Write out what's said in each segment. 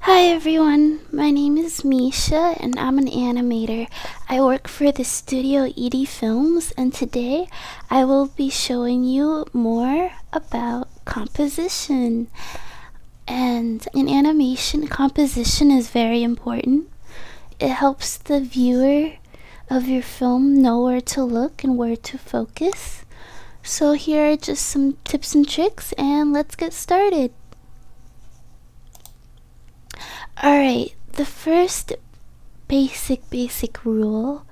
Hi everyone, my name is Misha and I'm an animator. I work for the studio Edie Films, and today I will be showing you more about composition. And in animation, composition is very important. It helps the viewer of your film know where to look and where to focus. So here are just some tips and tricks, and let's get started. Alright, the first basic rule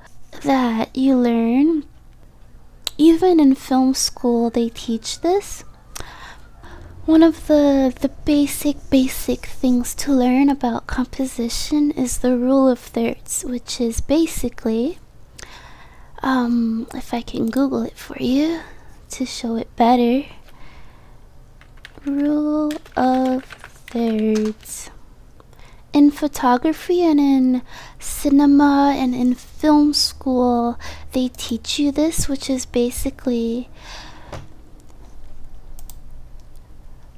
that you learn, even in film school they teach this. One of the basic things to learn about composition is the rule of thirds, which is basically, if I can Google it for you to show it better, rule of thirds. In photography and in cinema and in film school, they teach you this, which is basically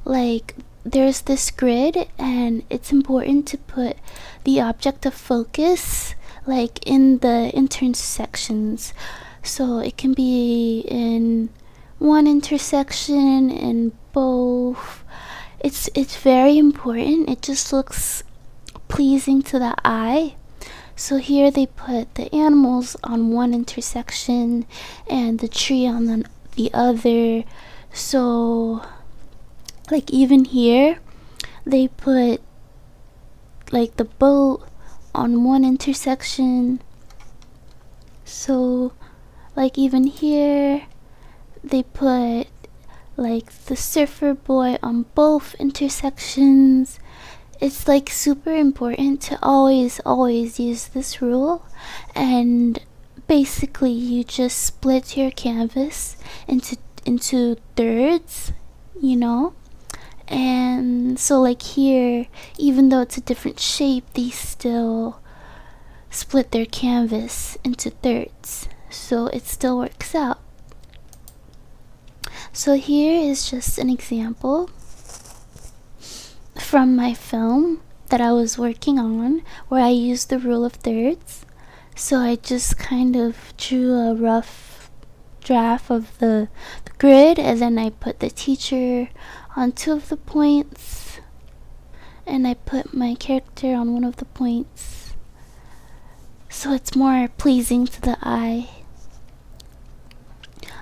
like there's this grid and it's important to put the object of focus like in the intersections. So it can be in one intersection, in both. It's very important. It just looks pleasing to the eye. So here they put the animals on one intersection and the tree on the other. So like even here they put like the boat on one intersection. So like even here they put like the surfer boy on both intersections. It's like super important to always use this rule, and basically you just split your canvas into thirds, you know. And so like here, even though it's a different shape, they still split their canvas into thirds, so it still works out. So here is just an example from my film that I was working on where I used the rule of thirds. So I just kind of drew a rough draft of the grid, and then I put the teacher on two of the points and I put my character on one of the points, so it's more pleasing to the eye.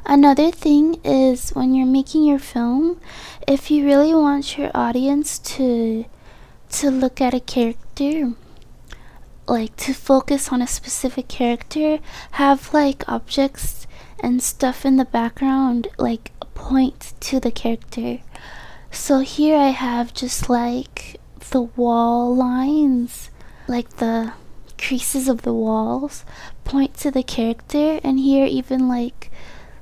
Another thing is when you're making your film, if you really want your audience to look at a character, like to focus on a specific character, have like objects and stuff in the background like point to the character. So here I have just like the wall lines, like the creases of the walls point to the character, and here even like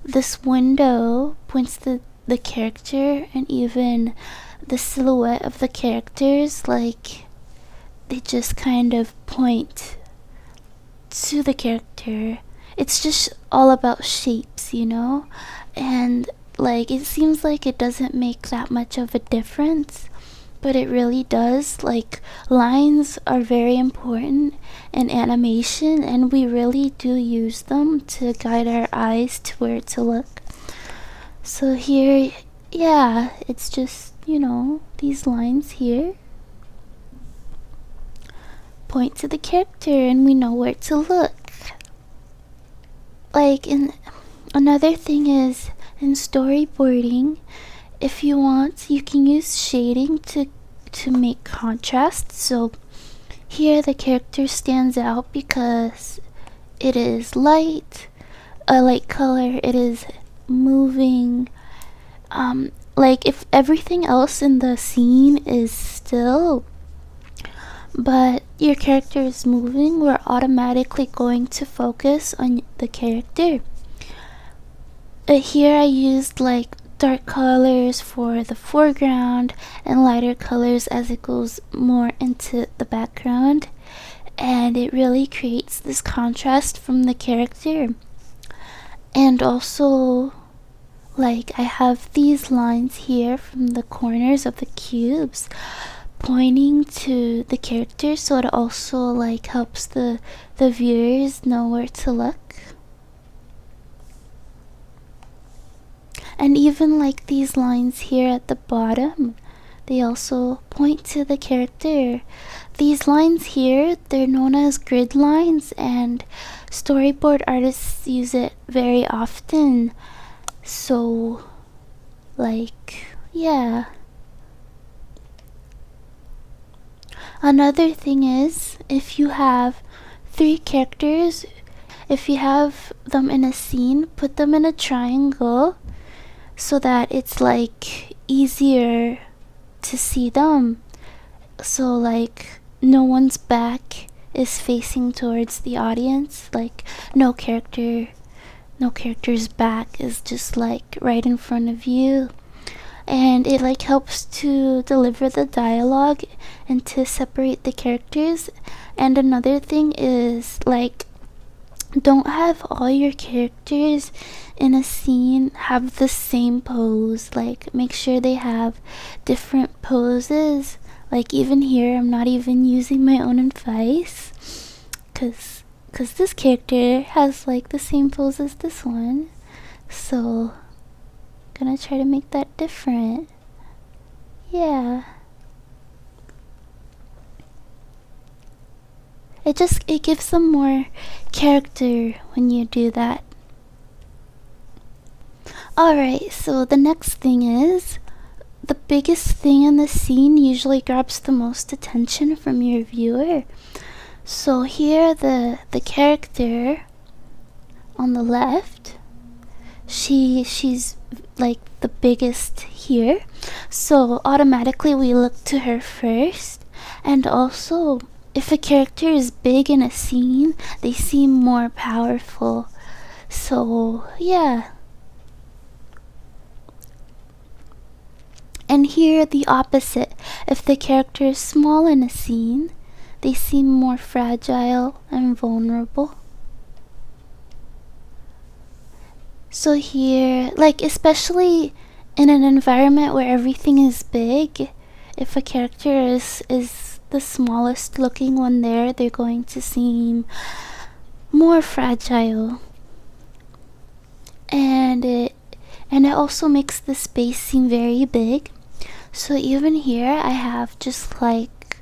this window points to the character, and even the silhouette of the characters, like they just kind of point to the character. It's just all about shapes, you know? And like it seems like it doesn't make that much of a difference, but it really does. Like lines are very important in animation, and we really do use them to guide our eyes to where to look. So here, yeah, it's just, you know, these lines here point to the character and we know where to look. Like another thing is in storyboarding, if you want, you can use shading to make contrast. So here the character stands out because it is light, a light color, it is moving. Like if everything else in the scene is still but your character is moving, we're automatically going to focus on the character. Here I used like dark colors for the foreground and lighter colors as it goes more into the background, and it really creates this contrast from the character. And also, like I have these lines here from the corners of the cubes, pointing to the character, so it also like helps the viewers know where to look. And even like these lines here at the bottom, they also point to the character. These lines here, they're known as grid lines, and storyboard artists use it very often. So like, yeah. Another thing is, if you have 3 characters, if you have them in a scene, put them in a triangle so that it's like easier to see them. So like no one's back is facing towards the audience, like no character's back is just like right in front of you. And it like helps to deliver the dialogue and to separate the characters. And another thing is like, don't have all your characters in a scene have the same pose. Like make sure they have different poses. Like even here, I'm not even using my own advice, cause this character has like the same pose as this one, so gonna try to make that different. Yeah. It gives them more character when you do that. Alright, so the next thing is, the biggest thing in the scene usually grabs the most attention from your viewer. So here the character on the left, she's like the biggest here, so automatically we look to her first. And also, if a character is big in a scene, they seem more powerful. So yeah. And here the opposite, if the character is small in a scene, they seem more fragile and vulnerable. So here, like especially in an environment where everything is big, if a character is the smallest looking one there, they're going to seem more fragile. And it also makes the space seem very big. So even here I have just like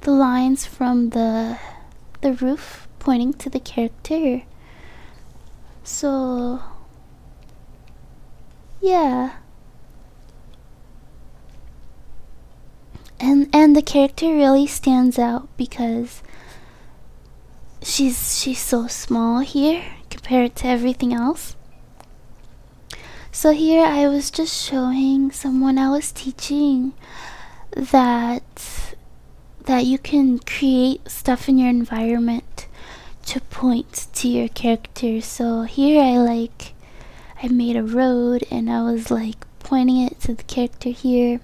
the lines from the roof pointing to the character. So yeah. And the character really stands out because she's so small here compared to everything else. So here I was just showing someone I was teaching that you can create stuff in your environment to point to your character. So here I made a road and I was like pointing it to the character here,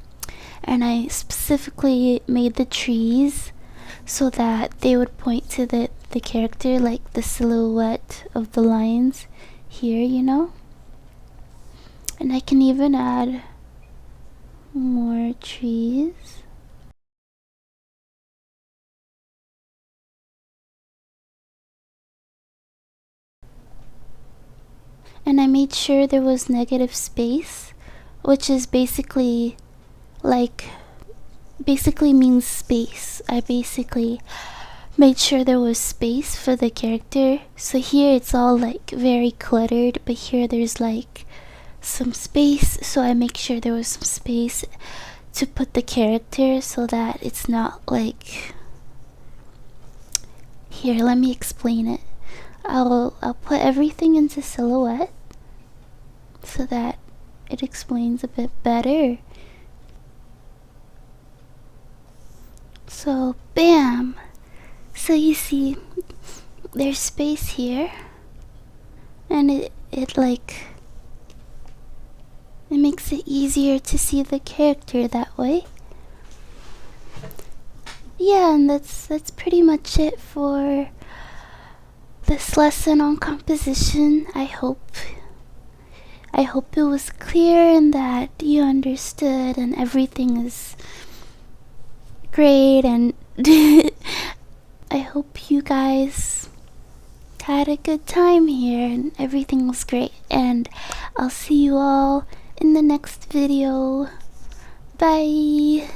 and I specifically made the trees so that they would point to the character, like the silhouette of the lines here, you know. And I can even add more trees. And I made sure there was negative space, which is basically means space. I basically made sure there was space for the character. So here it's all like very cluttered, but here there's like some space, so I make sure there was some space to put the character so that it's not like, here, let me explain it. I'll put everything into silhouette so that it explains a bit better. So bam, so you see there's space here, and it makes it easier to see the character that way. Yeah, and that's pretty much it for this lesson on composition. I hope it was clear and that you understood and everything is great, and I hope you guys had a good time here and everything was great. And I'll see you all in the next video. Bye.